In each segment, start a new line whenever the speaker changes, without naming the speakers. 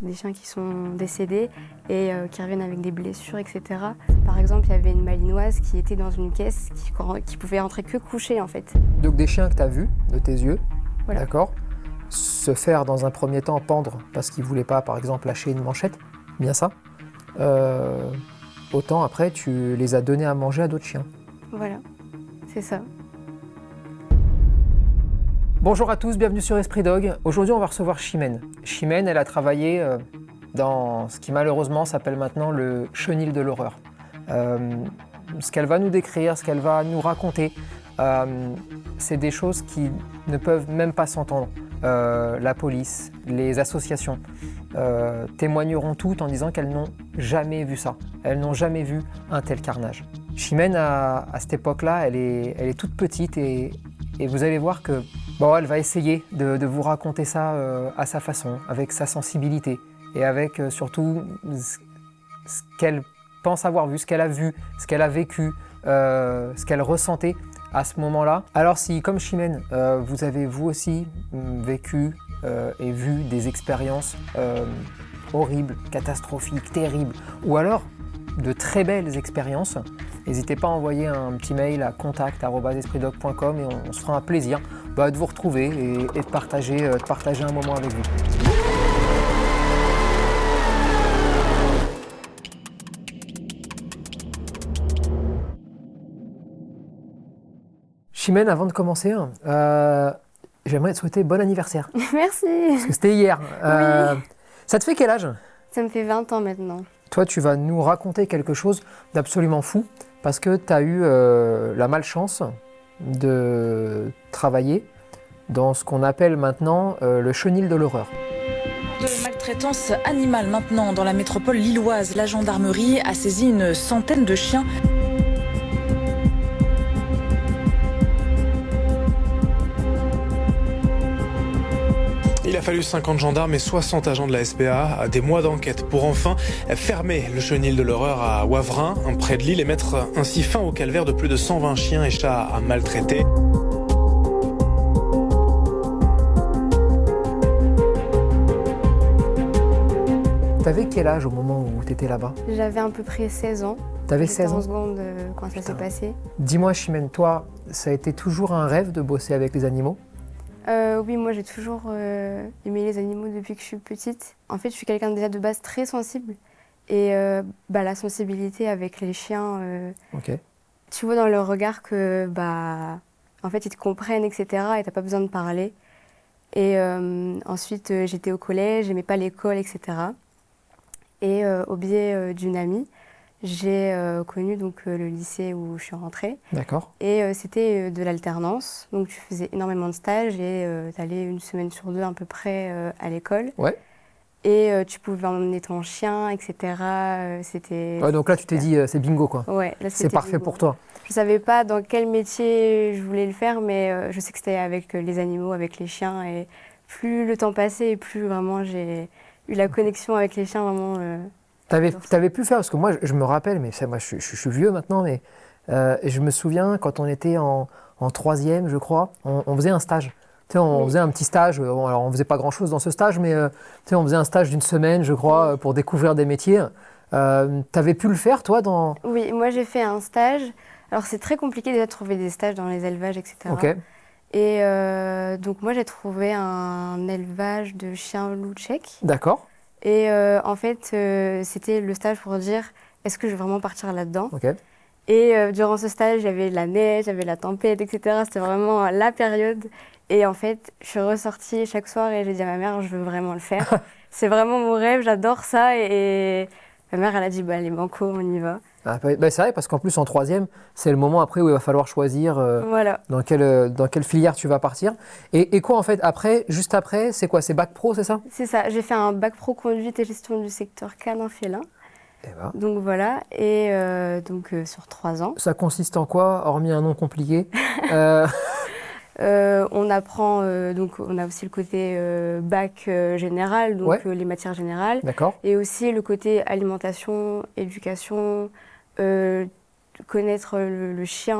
des chiens qui sont décédés et qui reviennent avec des blessures, etc. Par exemple, il y avait une malinoise qui était dans une caisse qui pouvait rentrer que couchée en fait.
Donc des chiens que tu as vus de tes yeux,
Voilà.
d'accord, se faire dans un premier temps pendre parce qu'ils ne voulaient pas, par exemple, lâcher une manchette, bien ça. Autant après, tu les as donnés à manger à d'autres chiens.
Voilà, c'est ça.
Bonjour à tous, bienvenue sur Esprit Dog. Aujourd'hui, on va recevoir Chimène. Chimène, elle a travaillé dans ce qui malheureusement s'appelle maintenant le chenil de l'horreur. Ce qu'elle va nous décrire, ce qu'elle va nous raconter, c'est des choses qui ne peuvent même pas s'entendre. La police, les associations témoigneront toutes en disant qu'elles n'ont jamais vu ça. Elles n'ont jamais vu un tel carnage. Chimène, à cette époque-là, elle est toute petite et vous allez voir que elle va essayer de vous raconter ça à sa façon, avec sa sensibilité et avec surtout ce qu'elle pense avoir vu, ce qu'elle a vu, ce qu'elle a vécu, ce qu'elle ressentait à ce moment-là. Alors si, comme Chimène, vous avez vous aussi vécu et vu des expériences horribles, catastrophiques, terribles, ou alors de très belles expériences, n'hésitez pas à envoyer un petit mail à contact@espritdog.com et on se fera un plaisir de vous retrouver et de partager un moment avec vous. Chimène, avant de commencer, j'aimerais te souhaiter bon anniversaire.
Merci.
Parce que c'était hier.
Oui.
Ça te fait quel âge ?
Ça me fait 20 ans maintenant.
Toi, tu vas nous raconter quelque chose d'absolument fou parce que tu as eu la malchance de travailler dans ce qu'on appelle maintenant le chenil de l'horreur.
De maltraitance animale maintenant dans la métropole lilloise. La gendarmerie a saisi une centaine de chiens.
Il a fallu 50 gendarmes et 60 agents de la SPA, des mois d'enquête pour enfin fermer le chenil de l'horreur à Wavrin, près de Lille, et mettre ainsi fin au calvaire de plus de 120 chiens et chats à maltraiter.
T'avais quel âge au moment où t'étais là-bas ?
J'avais à peu près 16 ans.
T'avais
J'étais
16 ans ?
en seconde quand ça s'est passé.
Dis-moi Chimène, toi, ça a été toujours un rêve de bosser avec les animaux ?
Oui, moi j'ai toujours aimé les animaux depuis que je suis petite. En fait, je suis quelqu'un déjà de base très sensible. Et la sensibilité avec les chiens,
Ok.
tu vois dans leur regard que en fait, ils te comprennent, etc. Et t'as pas besoin de parler. Et ensuite, j'étais au collège, j'aimais pas l'école, etc. Et au biais d'une amie, j'ai connu donc, le lycée où je suis rentrée.
D'accord.
Et c'était de l'alternance, donc tu faisais énormément de stages et tu allais une semaine sur deux à peu près à l'école.
Ouais.
Et tu pouvais emmener ton chien, etc. C'était...
Ouais, donc là, tu t'es dit, c'est bingo, quoi.
Ouais, là,
C'est
c'était
parfait
bingo.
pour toi.
Je savais pas dans quel métier je voulais le faire, mais je sais que c'était avec les animaux, avec les chiens. Et plus le temps passait, et plus vraiment j'ai eu la connexion avec les chiens, vraiment...
T'avais pu faire, parce que moi, je me rappelle, mais ça, moi, je suis vieux maintenant, mais je me souviens, quand on était en troisième, je crois, on faisait un stage. Tu sais, on faisait un petit stage, alors on faisait pas grand-chose dans ce stage, mais tu sais, on faisait un stage d'une semaine, je crois, pour découvrir des métiers. T'avais pu le faire, toi, dans...
Oui, moi j'ai fait un stage. Alors c'est très compliqué déjà de trouver des stages dans les élevages, etc.
Ok.
Et donc moi j'ai trouvé un élevage de chiens loups tchèques.
D'accord.
Et en fait c'était le stage pour dire est-ce que je vais vraiment partir là-dedans.
Ok.
Et durant ce stage j'avais la neige, j'avais la tempête, etc. C'était vraiment la période. Et en fait je suis ressortie chaque soir et j'ai dit à ma mère je veux vraiment le faire. C'est vraiment mon rêve, j'adore ça. Et ma mère elle a dit allez banco, on y va.
Ah, c'est vrai, parce qu'en plus, en troisième, c'est le moment après où il va falloir choisir
Voilà.
dans quelle filière tu vas partir. Et quoi, en fait, après, juste après, c'est quoi ? C'est bac pro, c'est ça ?
C'est ça, j'ai fait un bac pro conduite et gestion du secteur canin-félin.
Eh ben,
Donc voilà, et sur 3 ans.
ça consiste en quoi, hormis un nom compliqué
On apprend, donc on a aussi le côté bac général, donc
Ouais.
Les matières générales.
D'accord.
Et aussi le côté alimentation, éducation, connaître le chien,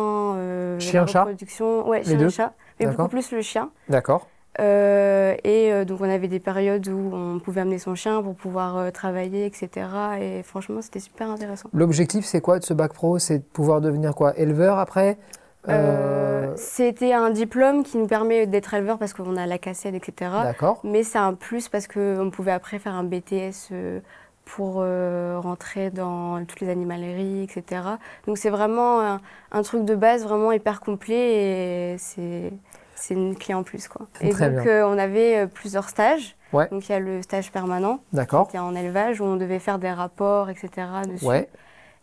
Chien,
la
chat
reproduction. Ouais,
Les
chien
deux
et chat, mais
D'accord.
beaucoup plus le chien.
D'accord.
Donc on avait des périodes où on pouvait amener son chien pour pouvoir travailler, etc. Et franchement, c'était super intéressant.
L'objectif, c'est quoi de ce bac pro? C'est de pouvoir devenir quoi? Éleveur après?
C'était un diplôme qui nous permet d'être éleveur parce qu'on a la CACED, etc.
D'accord.
Mais c'est un plus parce qu'on pouvait après faire un BTS pour rentrer dans toutes les animaleries, etc. Donc c'est vraiment un truc de base vraiment hyper complet et c'est une clé en plus, quoi. Et
Très
donc
bien.
on avait plusieurs stages.
Ouais.
Donc il y a le stage permanent
D'accord.
qui était en élevage où on devait faire des rapports, etc. dessus.
Ouais.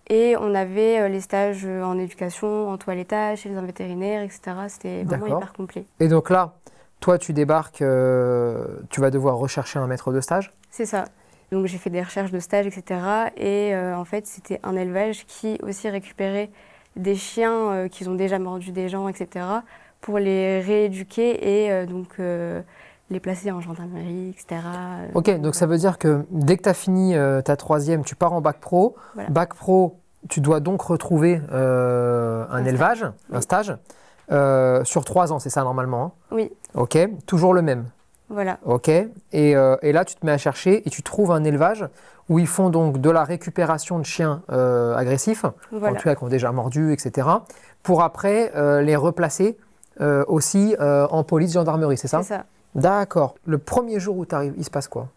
Et on avait les stages en éducation, en toilettage, chez les vétérinaires, etc. C'était vraiment
D'accord.
hyper complet.
Et donc là, toi, tu débarques, tu vas devoir rechercher un maître de stage?
C'est ça. Donc j'ai fait des recherches de stage, etc. Et en fait, c'était un élevage qui aussi récupérait des chiens qui ont déjà mordu des gens, etc. pour les rééduquer et les placer en gendarmerie, etc.
Ok, donc ça veut dire que dès que tu as fini ta troisième, tu pars en bac pro.
Voilà.
Bac pro, tu dois donc retrouver un élevage, un stage, sur 3 ans, c'est ça normalement, hein?
Oui,
Ok, toujours le même.
voilà.
Ok, et là tu te mets à chercher et tu trouves un élevage où ils font donc de la récupération de chiens agressifs,
Voilà.
en tout cas qui ont déjà mordu, etc., pour après les replacer aussi en police, gendarmerie, c'est ça?
C'est ça.
D'accord. Le premier jour où tu arrives, il se passe quoi?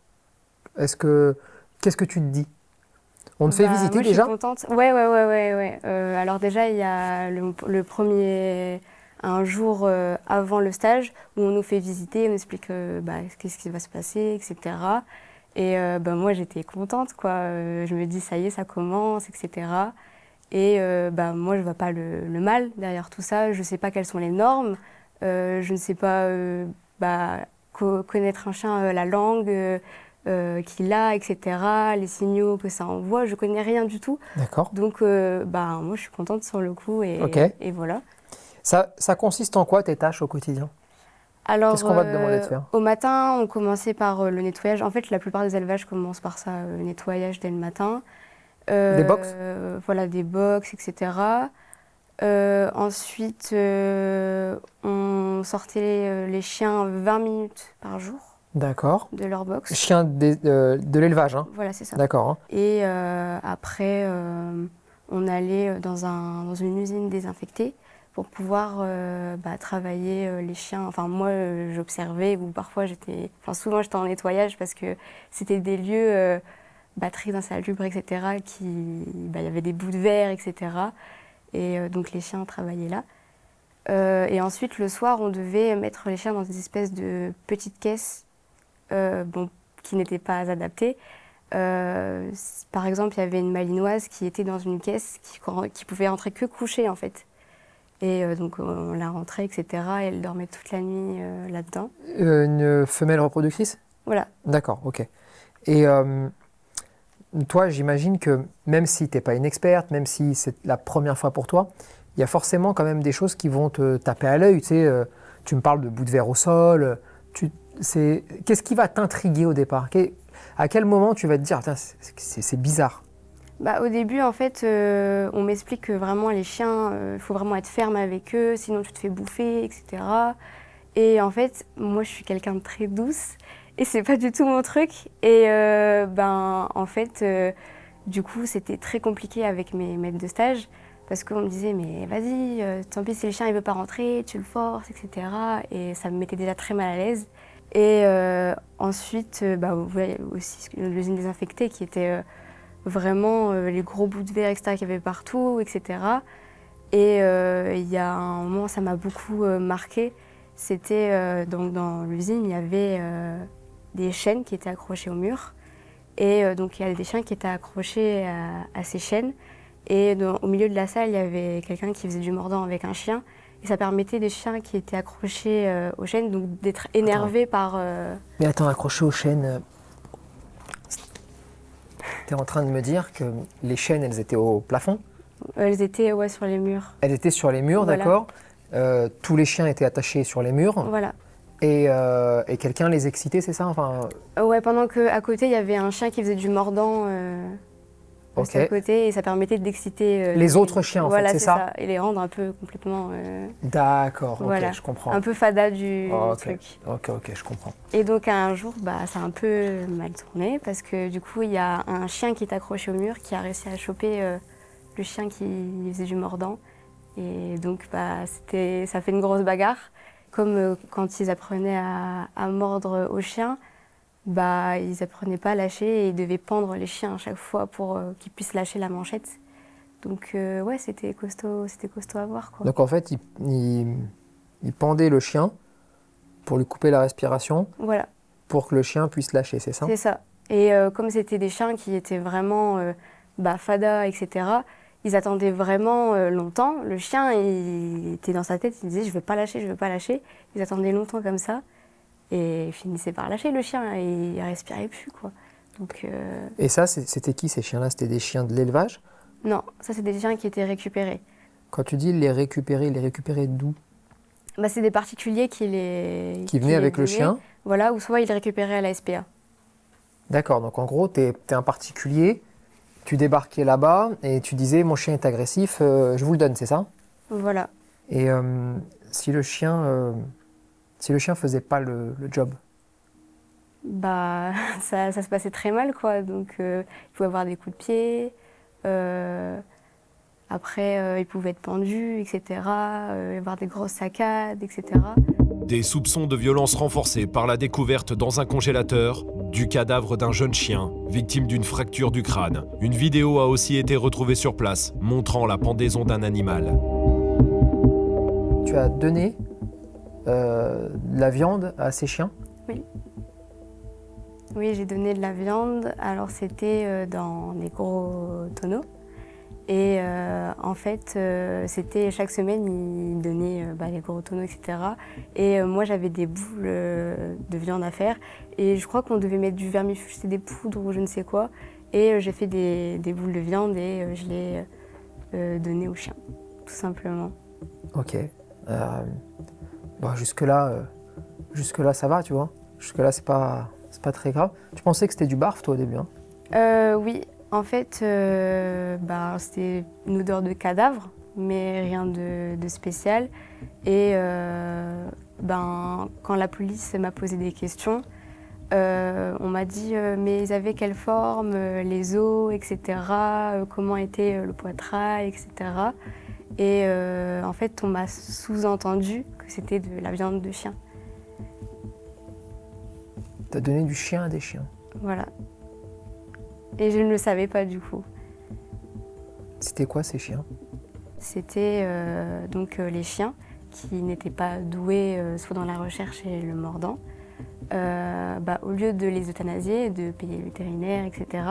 Qu'est-ce que tu te dis? On te fait visiter
moi,
déjà?
je suis contente. Ouais. Alors déjà, il y a le premier, un jour avant le stage, où on nous fait visiter, on nous explique qu'est-ce qui va se passer, etc. Et moi, j'étais contente, quoi. Je me dis, ça y est, ça commence, etc. Et moi, je vois pas le mal derrière tout ça. Je sais pas quelles sont les normes. Je ne sais pas connaître un chien, la langue qu'il a, etc., les signaux que ça envoie. Je connais rien du tout.
D'accord.
Donc, moi, je suis contente sur le coup
Ok.
et voilà.
Ça consiste en quoi tes tâches au quotidien?
Alors,
Qu'est-ce qu'on va te demander de faire?
au matin, on commençait par le nettoyage. En fait, la plupart des élevages commencent par ça, le nettoyage dès le matin.
Des box?
Voilà, des box, etc. Ensuite, on sortait les chiens 20 minutes par jour
D'accord.
de leur box.
Chien de l'élevage, hein?
Voilà, c'est ça.
D'accord. Hein.
Et après, on allait dans une usine désinfectée pour pouvoir travailler les chiens. Enfin, moi, j'observais ou parfois souvent j'étais en nettoyage parce que c'était des lieux très insalubres, etc. Il y avait des bouts de verre, etc. Et donc les chiens travaillaient là. Et ensuite, le soir, on devait mettre les chiens dans des espèces de petites caisses qui n'étaient pas adaptées. Par exemple, il y avait une malinoise qui était dans une caisse qui pouvait entrer que couchée, en fait. Et donc, on la rentrait, etc. Et elle dormait toute la nuit là-dedans.
Une femelle reproductrice?
Voilà.
D'accord, ok. Et toi, j'imagine que même si tu n'es pas une experte, même si c'est la première fois pour toi, il y a forcément quand même des choses qui vont te taper à l'œil. Tu sais, tu me parles de bouts de verre au sol. Qu'est-ce qui va t'intriguer au départ? À quel moment tu vas te dire, c'est bizarre?
Au début, en fait, on m'explique que vraiment les chiens, il faut vraiment être ferme avec eux, sinon tu te fais bouffer, etc. Et en fait, moi, je suis quelqu'un de très douce et c'est pas du tout mon truc. Et en fait, du coup, c'était très compliqué avec mes maîtres de stage parce qu'on me disait, mais vas-y, tant pis si le chien il veut pas rentrer, tu le forces, etc. Et ça me mettait déjà très mal à l'aise. Et ensuite, vous voyez aussi l'usine désinfectée qui était vraiment les gros bouts de verre, etc., qu'il y avait partout, etc. Et il y a un moment, ça m'a beaucoup marqué. C'était donc dans l'usine, il y avait des chaînes qui étaient accrochées au mur. Et donc il y avait des chiens qui étaient accrochés à ces chaînes. Et au milieu de la salle, il y avait quelqu'un qui faisait du mordant avec un chien. Et ça permettait des chiens qui étaient accrochés aux chaînes donc d'être énervés par...
Mais attends, accroché aux chaînes, tu es en train de me dire que les chaînes, elles étaient au plafond?
Elles étaient sur les murs.
Elles étaient sur les murs,
Voilà.
d'accord. Tous les chiens étaient attachés sur les murs.
Voilà.
Et quelqu'un les excitait, c'est ça?
Ouais, pendant qu'à côté, il y avait un chien qui faisait du mordant juste
Ok.
à côté, et ça permettait d'exciter
Les autres chiens, en
voilà,
fait, c'est ça.
et les rendre un peu complètement
D'accord, ok,
voilà,
je comprends.
un peu fada du
Ok.
truc.
Ok, je comprends.
Et donc un jour, ça a un peu mal tourné parce que du coup, il y a un chien qui est accroché au mur qui a réussi à choper le chien qui faisait du mordant. Et donc, ça fait une grosse bagarre. Comme quand ils apprenaient à mordre au chien, ils apprenaient pas à lâcher et ils devaient pendre les chiens à chaque fois pour qu'ils puissent lâcher la manchette. Donc ouais, c'était costaud à voir, quoi.
Donc en fait, il pendait le chien pour lui couper la respiration
Voilà,
pour que le chien puisse lâcher, c'est ça?
c'est ça. Et comme c'était des chiens qui étaient vraiment fada, etc., ils attendaient vraiment longtemps. Le chien, il était dans sa tête, il disait « je veux pas lâcher, je veux pas lâcher ». Ils attendaient longtemps comme ça et ils finissaient par lâcher le chien et il respirait plus, quoi. Donc
Et ça, c'était qui ces chiens-là? C'était des chiens de l'élevage?
non, ça c'est des chiens qui étaient récupérés.
Quand tu dis les récupérer d'où?
C'est des particuliers qui
Qui venaient
les
avec le
donnaient.
chien?
Voilà, ou soit ils les récupéraient à la SPA.
D'accord, donc en gros, t'es un particulier, tu débarquais là-bas et tu disais mon chien est agressif, je vous le donne, c'est ça?
Voilà.
Et si le chien faisait pas le job?
Ça se passait très mal, quoi. Donc il pouvait avoir des coups de pied. Après, il pouvait être pendu, etc. Avoir des grosses saccades, etc.
Des soupçons de violence renforcés par la découverte dans un congélateur du cadavre d'un jeune chien, victime d'une fracture du crâne. Une vidéo a aussi été retrouvée sur place, montrant la pendaison d'un animal.
Tu as donné de la viande à ces chiens?
Oui, j'ai donné de la viande. Alors c'était dans des gros tonneaux. Et en fait, c'était chaque semaine, ils donnaient les gros tonneaux, etc. Et moi, j'avais des boules de viande à faire. Et je crois qu'on devait mettre du vermifuge, c'était des poudres ou je ne sais quoi. Et j'ai fait des boules de viande et je les donné aux chiens, tout simplement.
Ok. Jusque-là, ça va, tu vois. Jusque-là, c'est pas très grave. Tu pensais que c'était du barf, toi, au début, hein?
Oui, en fait, c'était une odeur de cadavre, mais rien de spécial. Et quand la police m'a posé des questions, on m'a dit mais ils avaient quelle forme, les os, etc. Comment était le poitrail, etc. Et en fait, on m'a sous-entendu que c'était de la viande de chien.
T'as donné du chien à des chiens.
Voilà. Et je ne le savais pas du coup.
C'était quoi ces chiens?
C'était les chiens qui n'étaient pas doués soit dans la recherche et le mordant. Au lieu de les euthanasier, de payer le vétérinaire, etc.,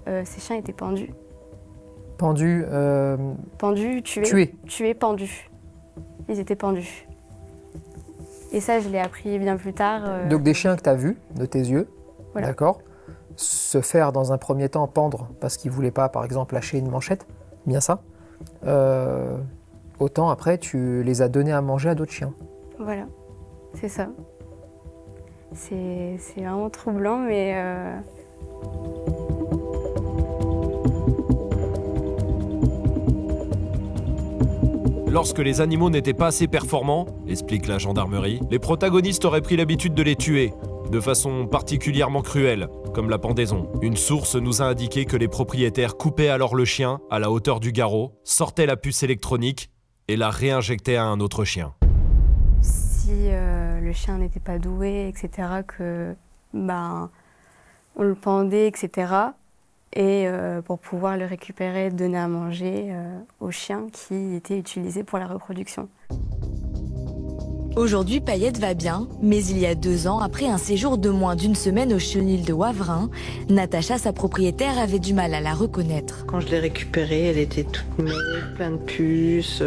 ces chiens étaient pendus.
Pendus?
Pendus, tués.
Tués.
Tués, pendus. Ils étaient pendus. Et ça, je l'ai appris bien plus tard.
Donc des chiens que tu as vus de tes yeux,
Voilà.
d'accord, se faire dans un premier temps pendre parce qu'ils ne voulaient pas, par exemple, lâcher une manchette, bien ça. Autant après, tu les as donnés à manger à d'autres chiens.
Voilà, c'est ça. C'est vraiment troublant, mais...
Lorsque les animaux n'étaient pas assez performants, explique la gendarmerie, les protagonistes auraient pris l'habitude de les tuer, de façon particulièrement cruelle, comme la pendaison. Une source nous a indiqué que les propriétaires coupaient alors le chien à la hauteur du garrot, sortaient la puce électronique et la réinjectaient à un autre chien.
Si le chien n'était pas doué, etc., on le pendait, etc., et pour pouvoir le récupérer, donner à manger aux chiens qui étaient utilisés pour la reproduction.
Aujourd'hui, Payette va bien, mais il y a 2 ans, après un séjour de moins d'une semaine au chenil de Wavrin, Natacha, sa propriétaire, avait du mal à la reconnaître.
Quand je l'ai récupérée, elle était toute maigre, plein de puces,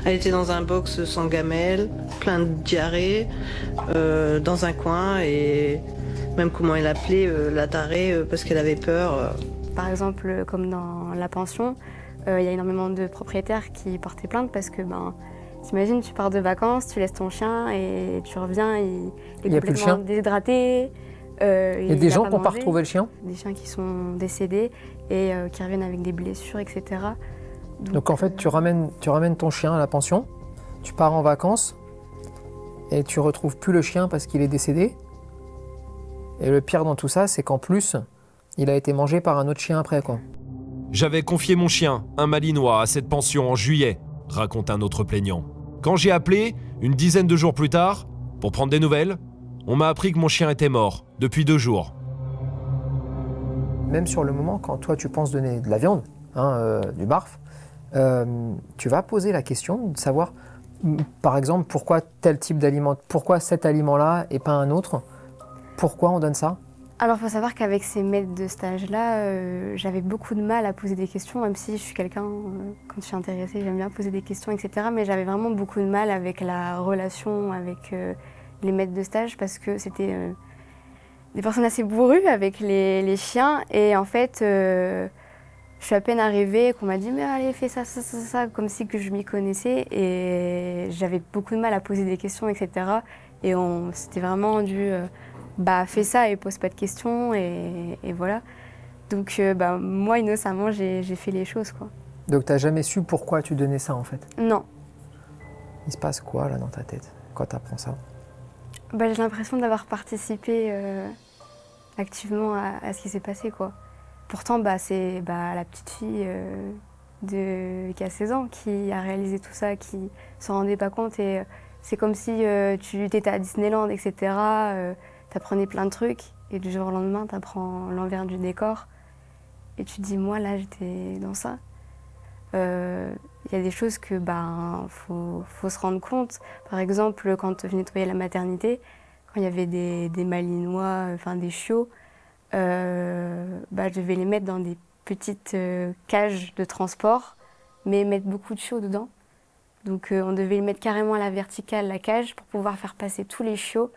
elle était dans un box sans gamelle, plein de diarrhée, dans un coin, et même comment elle appelait la tarée parce qu'elle avait peur.
Par exemple, comme dans la pension, il y a énormément de propriétaires qui portaient plainte parce que, t'imagines, tu pars de vacances, tu laisses ton chien et tu reviens, il est
Il y a plus le
complètement
chien.
déshydraté,
Il y a des gens qui n'ont pas retrouvé le chien?
Des chiens qui sont décédés et qui reviennent avec des blessures, etc.
Donc en fait, tu ramènes ton chien à la pension, tu pars en vacances et tu retrouves plus le chien parce qu'il est décédé. Et le pire dans tout ça, c'est qu'en plus, il a été mangé par un autre chien après, quoi.
J'avais confié mon chien, un malinois, à cette pension en juillet, raconte un autre plaignant. Quand j'ai appelé, une dizaine de jours plus tard, pour prendre des nouvelles, on m'a appris que mon chien était mort, depuis 2 jours.
Même sur le moment, quand toi tu penses donner de la viande, du barf, tu vas poser la question de savoir, par exemple, pourquoi tel type d'aliment, pourquoi cet aliment-là et pas un autre, pourquoi on donne ça?
Alors, il faut savoir qu'avec ces maîtres de stage-là, j'avais beaucoup de mal à poser des questions, même si je suis quelqu'un, quand je suis intéressée, j'aime bien poser des questions, etc. Mais j'avais vraiment beaucoup de mal avec la relation avec les maîtres de stage parce que c'était des personnes assez bourrues avec les chiens. Et en fait, je suis à peine arrivée qu'on m'a dit « mais allez, fais ça, ça, ça, ça », comme si que je m'y connaissais. Et j'avais beaucoup de mal à poser des questions, etc. Et c'était vraiment du fais ça et pose pas de questions, et voilà. Donc moi, innocemment, j'ai fait les choses, quoi.
Donc t'as jamais su pourquoi tu donnais ça, en fait?
Non.
Il se passe quoi, là, dans ta tête, quand t'apprends ça?
J'ai l'impression d'avoir participé activement à ce qui s'est passé, quoi. Pourtant, c'est la petite fille qui a 16 ans qui a réalisé tout ça, qui s'en rendait pas compte. Et c'est comme si tu étais à Disneyland, etc. T'apprenais plein de trucs et du jour au lendemain, t'apprends l'envers du décor. Et tu te dis, moi, là, j'étais dans ça. Il y a des choses que faut se rendre compte. Par exemple, quand je nettoyais la maternité, quand il y avait des malinois, des chiots, je devais les mettre dans des petites cages de transport, mais mettre beaucoup de chiots dedans. Donc on devait les mettre carrément à la verticale, la cage, pour pouvoir faire passer tous les chiots.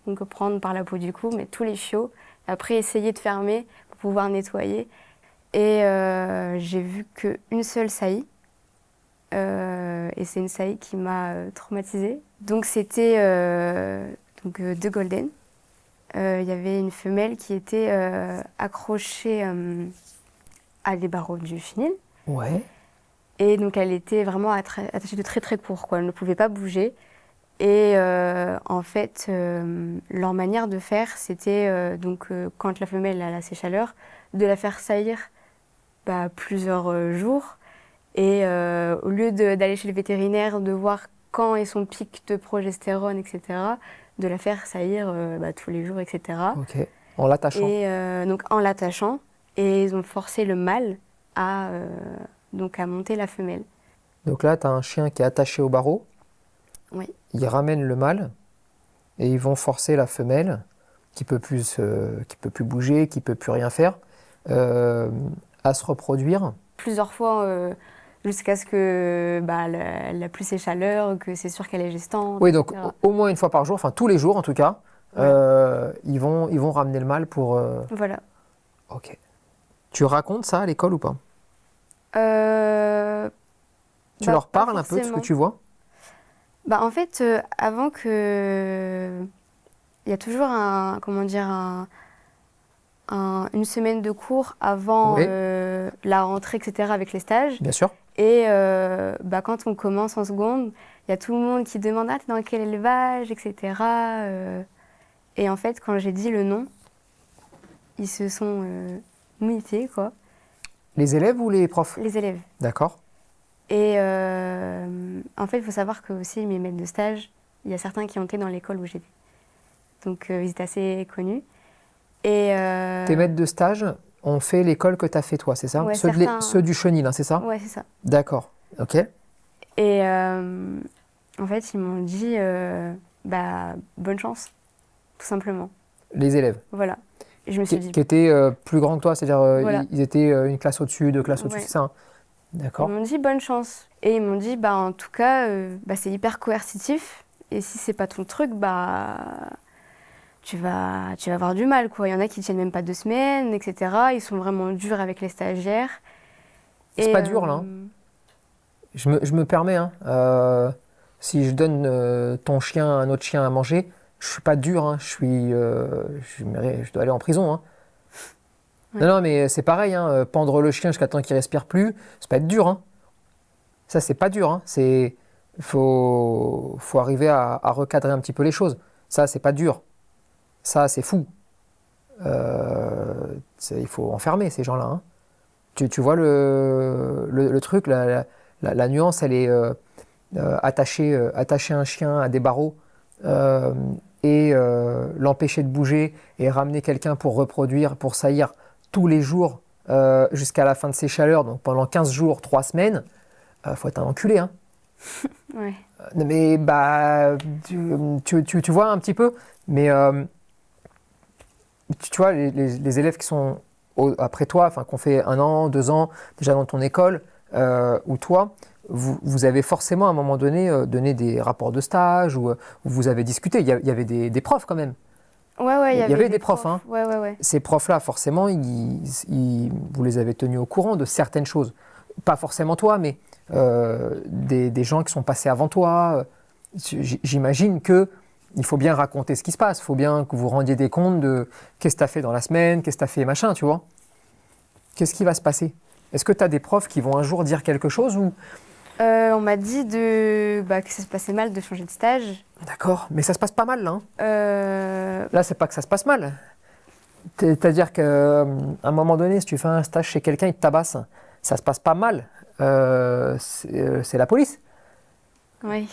Donc prendre par la peau du cou, mettre tous les chiots, après essayer de fermer pour pouvoir nettoyer. Et j'ai vu qu'une seule saillie, et c'est une saillie qui m'a traumatisée. Donc c'était 2 golden. Il y avait une femelle qui était accrochée à des barreaux du chenil.
Ouais.
Et donc elle était vraiment attachée de très très court, quoi. Elle ne pouvait pas bouger. Et en fait, leur manière de faire, c'était quand la femelle a ses chaleurs, de la faire saillir plusieurs jours. Et au lieu d'aller chez le vétérinaire, de voir quand est son pic de progestérone, etc., de la faire saillir tous les jours, etc.
Ok, en l'attachant.
Et donc en l'attachant, et ils ont forcé le mâle à monter la femelle.
Donc là, tu as un chien qui est attaché au barreau.
Oui.
Ils ramènent le mâle et ils vont forcer la femelle, qui peut plus bouger, qui peut plus rien faire, à se reproduire.
Plusieurs fois, jusqu'à ce que elle n'a plus ses chaleurs, que c'est sûr qu'elle est gestante.
Oui, donc
etc.
au moins une fois par jour, enfin tous les jours en tout cas,
Ouais.
ils vont ramener le mâle pour...
Voilà.
Ok. Tu racontes ça à l'école ou pas? Tu leur
pas
parles un peu de ce que
forcément.
tu vois?
En fait, avant que... Il y a toujours une semaine de cours avant
Oui.
la rentrée, etc., avec les stages.
Bien sûr.
Et quand on commence en seconde, il y a tout le monde qui demande « Ah, t'es dans quel élevage ?» etc. Et en fait, quand j'ai dit le nom, ils se sont mutés, quoi.
Les élèves ou les profs?
Les élèves.
D'accord.
Et en fait, il faut savoir que aussi mes maîtres de stage, il y a certains qui ont été dans l'école où j'étais. Donc ils étaient assez connus. Et
Tes maîtres de stage ont fait l'école que tu as fait toi, c'est ça?
Ouais,
ceux du chenil, hein, c'est ça?
Ouais, c'est ça.
D'accord. Ok.
Et en fait, ils m'ont dit bonne chance, tout simplement.
Les élèves.
Voilà. Et je me suis dit.
Qui étaient plus grands que toi, c'est-à-dire
Voilà.
ils étaient une classe au-dessus, 2 classes au-dessus,
Ouais.
c'est ça? Hein? D'accord.
Ils m'ont dit bonne chance. Et ils m'ont dit en tout cas, c'est hyper coercitif. Et si c'est pas ton truc, tu vas avoir du mal, quoi. Il y en a qui tiennent même pas 2 semaines, etc. Ils sont vraiment durs avec les stagiaires.
C'est pas dur, là. Hein. Je me permets, hein, si je donne ton chien à un autre chien à manger, je suis pas dur, hein, je dois aller en prison. Hein.
Ouais.
Non, mais c'est pareil, hein, pendre le chien jusqu'à temps qu'il respire plus, c'est pas être dur. Hein. Ça, c'est pas dur. Hein. Faut arriver à recadrer un petit peu les choses. Ça, c'est pas dur. Ça, c'est fou. Il faut enfermer ces gens-là. Hein. Tu vois le truc, la nuance, elle est attacher un chien à des barreaux et l'empêcher de bouger et ramener quelqu'un pour reproduire, pour saillir tous les jours jusqu'à la fin de ses chaleurs, donc pendant 15 jours, 3 semaines, faut être un enculé. Hein.
Ouais.
Mais tu vois un petit peu, mais tu vois, les élèves qui sont après toi, enfin, qui ont fait 1 an, 2 ans déjà dans ton école, ou toi, vous avez forcément à un moment donné donné des rapports de stage, ou vous avez discuté. Il y avait des profs quand même.
Ouais,
Il y avait des profs. Hein.
Ouais.
Ces profs-là, forcément, vous les avez tenus au courant de certaines choses. Pas forcément toi, mais des gens qui sont passés avant toi. J'imagine qu'il faut bien raconter ce qui se passe. Il faut bien que vous rendiez des comptes de qu'est-ce que tu as fait dans la semaine, qu'est-ce que tu as fait, machin, tu vois. Qu'est-ce qui va se passer? Est-ce que tu as des profs qui vont un jour dire quelque chose ou...
On m'a dit que ça se passait mal de changer de stage.
D'accord, mais ça se passe pas mal, là. Hein. Là, c'est pas que ça se passe mal. C'est-à-dire qu'à un moment donné, si tu fais un stage chez quelqu'un, il te tabasse. Ça se passe pas mal. C'est la police.
Oui,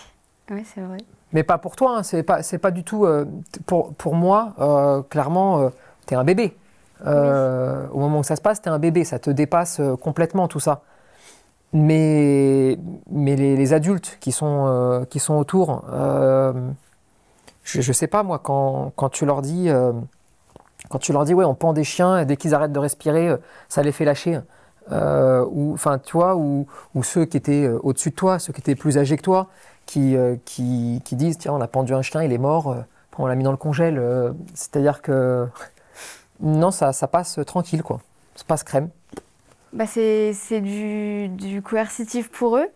c'est vrai.
Mais pas pour toi. Hein. C'est pas du tout... pour moi, clairement, t'es un bébé.
Oui.
Au moment où ça se passe, t'es un bébé. Ça te dépasse complètement, tout ça. Mais les adultes qui sont autour, je sais pas moi, quand tu leur dis ouais, on pend des chiens et dès qu'ils arrêtent de respirer, ça les fait lâcher. Ou enfin tu vois, ou ceux qui étaient au-dessus de toi, ceux qui étaient plus âgés que toi, qui disent tiens, on a pendu un chien, il est mort, on l'a mis dans le congèle. C'est-à-dire que non, ça passe tranquille quoi, ça passe crème.
C'est du coercitif pour eux.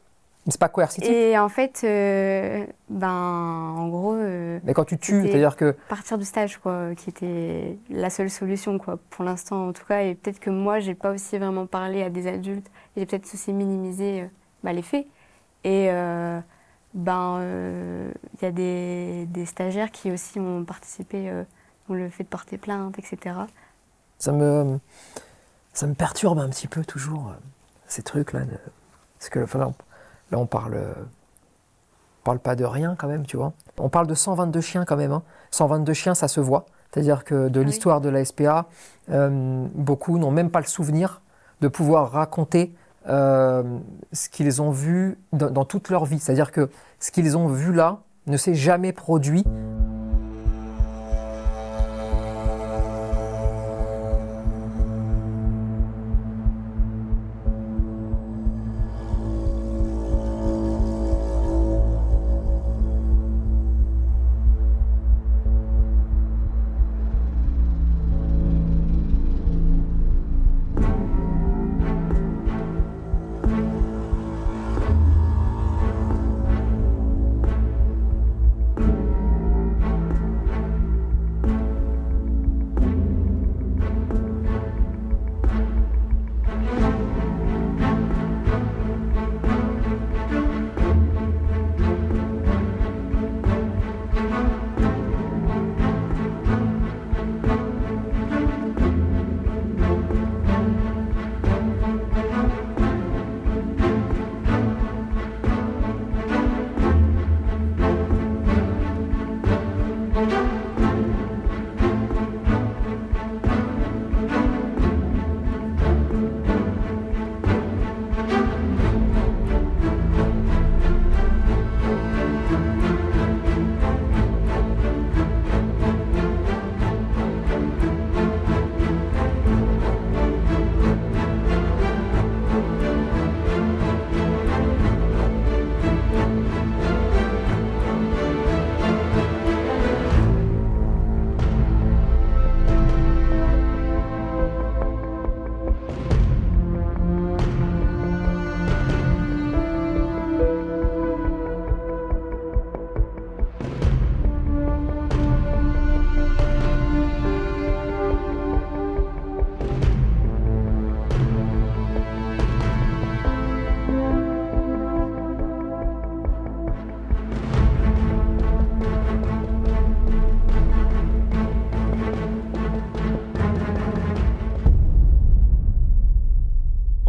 Mais c'est pas coercitif.
Et en fait, en gros...
mais quand tu tues, c'est-à-dire que...
Partir du stage, quoi, qui était la seule solution, quoi, pour l'instant en tout cas. Et peut-être que moi, j'ai pas aussi vraiment parlé à des adultes. Et j'ai peut-être aussi minimisé les faits. Et il y a des stagiaires qui aussi ont participé dans le fait de porter plainte, etc.
Ça me perturbe un petit peu toujours, ces trucs-là. Parce que là, on parle pas de rien quand même, tu vois. On parle de 122 chiens quand même. Hein. 122 chiens, ça se voit. C'est-à-dire que de l'histoire de la SPA, beaucoup n'ont même pas le souvenir de pouvoir raconter ce qu'ils ont vu dans toute leur vie. C'est-à-dire que ce qu'ils ont vu là ne s'est jamais produit.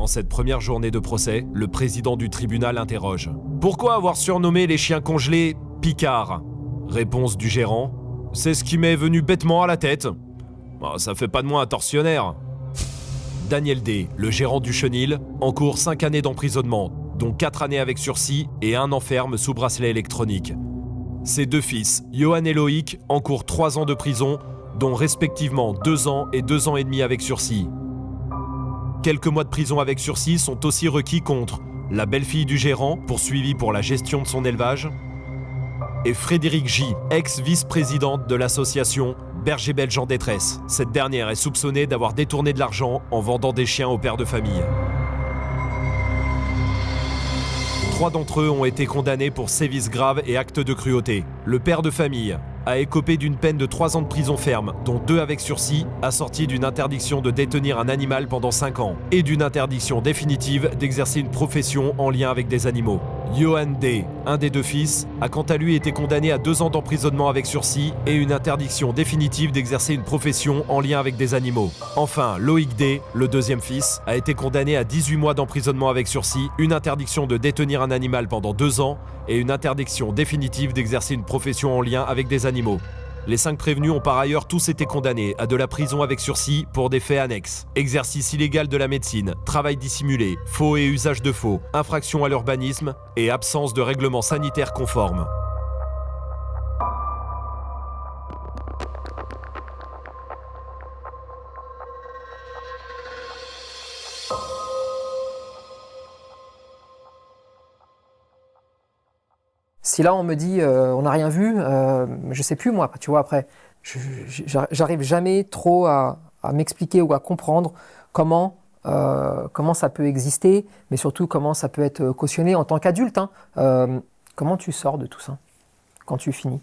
En cette première journée de procès, le président du tribunal interroge. Pourquoi avoir surnommé les chiens congelés Picard? Réponse du gérant. C'est ce qui m'est venu bêtement à la tête. Ça fait pas de moi un tortionnaire. Daniel D., le gérant du chenil, encourt 5 années d'emprisonnement, dont 4 années avec sursis et 1 an ferme sous bracelet électronique. Ses 2 fils, Johan et Loïc, encourent 3 ans de prison, dont respectivement 2 ans et 2 ans et demi avec sursis. Quelques mois de prison avec sursis sont aussi requis contre la belle-fille du gérant, poursuivie pour la gestion de son élevage, et Frédéric J., ex-vice-présidente de l'association Berger Belge en détresse. Cette dernière est soupçonnée d'avoir détourné de l'argent en vendant des chiens aux pères de famille. 3 d'entre eux ont été condamnés pour sévices graves et actes de cruauté. Le père de famille a écopé d'une peine de 3 ans de prison ferme, dont 2 avec sursis, assortie d'une interdiction de détenir un animal pendant 5 ans, et d'une interdiction définitive d'exercer une profession en lien avec des animaux. Johan D., un des 2 fils, a quant à lui été condamné à 2 ans d'emprisonnement avec sursis et une interdiction définitive d'exercer une profession en lien avec des animaux. Enfin, Loïc D., le 2e fils, a été condamné à 18 mois d'emprisonnement avec sursis, une interdiction de détenir un animal pendant 2 ans et une interdiction définitive d'exercer une profession en lien avec des animaux. Les 5 prévenus ont par ailleurs tous été condamnés à de la prison avec sursis pour des faits annexes. Exercice illégal de la médecine, travail dissimulé, faux et usage de faux, infraction à l'urbanisme et absence de règlement sanitaire conforme.
Si là on me dit on n'a rien vu, je sais plus moi, tu vois, après, j'arrive jamais trop à m'expliquer ou à comprendre comment ça peut exister, mais surtout comment ça peut être cautionné en tant qu'adulte. Comment tu sors de tout ça quand tu finis?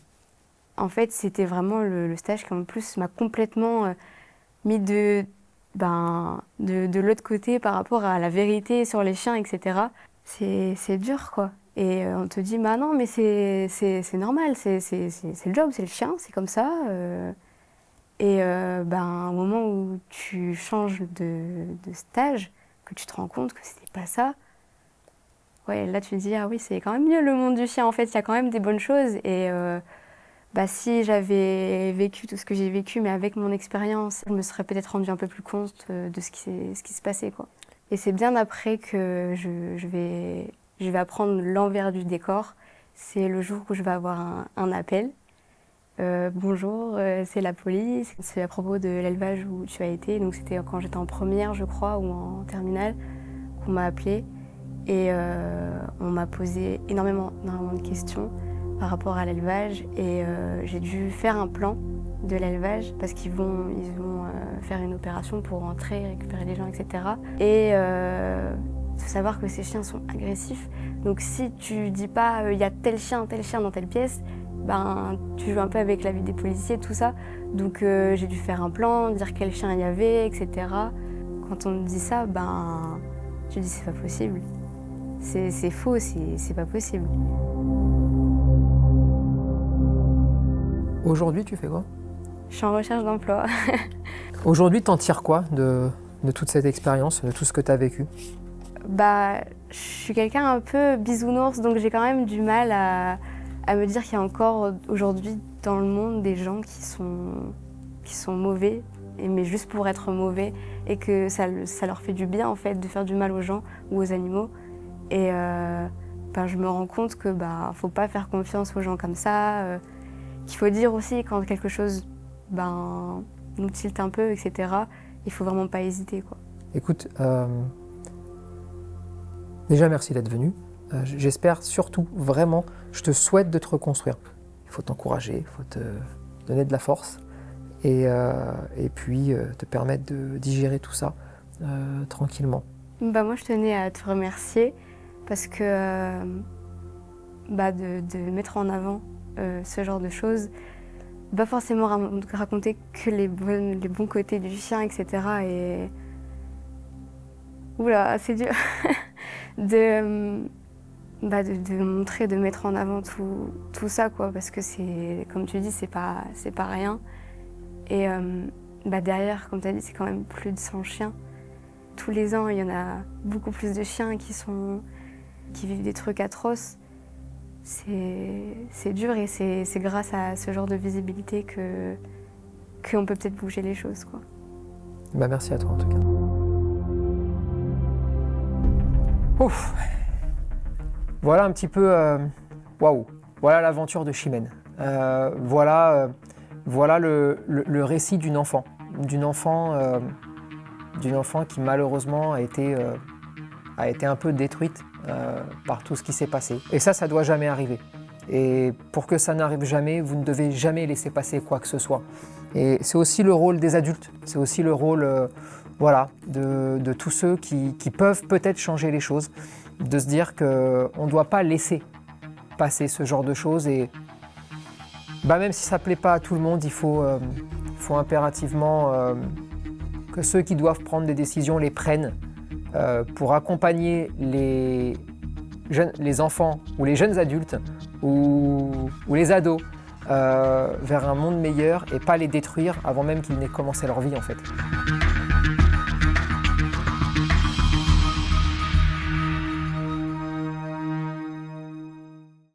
En fait, c'était vraiment le stage qui en plus m'a complètement mis de l'autre côté par rapport à la vérité sur les chiens, etc. C'est dur, quoi. Et on te dit, bah non, mais c'est normal, c'est le job, c'est le chien, c'est comme ça. Au moment où tu changes de stage, que tu te rends compte que c'était pas ça, ouais, là tu te dis, ah oui, c'est quand même mieux le monde du chien, en fait, il y a quand même des bonnes choses. Et si j'avais vécu tout ce que j'ai vécu, mais avec mon expérience, je me serais peut-être rendu un peu plus compte de ce qui se passait, quoi. Et c'est bien après que je vais apprendre l'envers du décor. C'est le jour où je vais avoir un appel. Bonjour, c'est la police. C'est à propos de l'élevage où tu as été. Donc c'était quand j'étais en première, je crois, ou en terminale, qu'on m'a appelée. Et on m'a posé énormément de questions par rapport à l'élevage. Et j'ai dû faire un plan de l'élevage parce qu'ils vont faire une opération pour rentrer, récupérer les gens, etc. Et il faut savoir que ces chiens sont agressifs. Donc si tu dis pas il y a tel chien dans telle pièce, tu joues un peu avec la vie des policiers, tout ça. Donc j'ai dû faire un plan, dire quel chien il y avait, etc. Quand on me dit ça, je dis c'est pas possible. C'est faux, c'est pas possible.
Aujourd'hui, tu fais quoi?
Je suis en recherche d'emploi.
Aujourd'hui, t'en tires quoi de toute cette expérience, de tout ce que tu as vécu?
Je suis quelqu'un un peu bisounours, donc j'ai quand même du mal à me dire qu'il y a encore aujourd'hui dans le monde des gens qui sont mauvais, mais juste pour être mauvais, et que ça leur fait du bien en fait de faire du mal aux gens ou aux animaux. Et je me rends compte que faut pas faire confiance aux gens comme ça, qu'il faut dire aussi quand quelque chose nous tilte un peu, etc. Il faut vraiment pas hésiter, quoi.
Écoute, déjà merci d'être venu. J'espère surtout, vraiment, je te souhaite de te reconstruire. Il faut t'encourager, il faut te donner de la force et puis te permettre de digérer tout ça tranquillement.
Moi, je tenais à te remercier parce que de mettre en avant ce genre de choses, pas forcément raconter que les bons côtés du chien, etc. Et oula, c'est dur de montrer, de mettre en avant tout ça, quoi, parce que c'est, comme tu dis, c'est pas rien. Et derrière, comme tu as dit, c'est quand même plus de 100 chiens. tous les ans, il y en a beaucoup plus de chiens qui vivent des trucs atroces. C'est dur et c'est grâce à ce genre de visibilité qu'on peut peut-être bouger les choses, quoi.
Bah, merci à toi en tout cas. Ouf. Voilà un petit peu, waouh, voilà l'aventure de Chimène. Voilà le récit d'une enfant qui malheureusement a été un peu détruite par tout ce qui s'est passé. Et ça doit jamais arriver. Et pour que ça n'arrive jamais, vous ne devez jamais laisser passer quoi que ce soit. Et c'est aussi le rôle des adultes, c'est aussi le rôle de tous ceux qui peuvent peut-être changer les choses, de se dire qu'on ne doit pas laisser passer ce genre de choses. Et même si ça ne plaît pas à tout le monde, il faut impérativement que ceux qui doivent prendre des décisions les prennent pour accompagner les enfants ou les jeunes adultes ou les ados vers un monde meilleur et pas les détruire avant même qu'ils n'aient commencé leur vie en fait.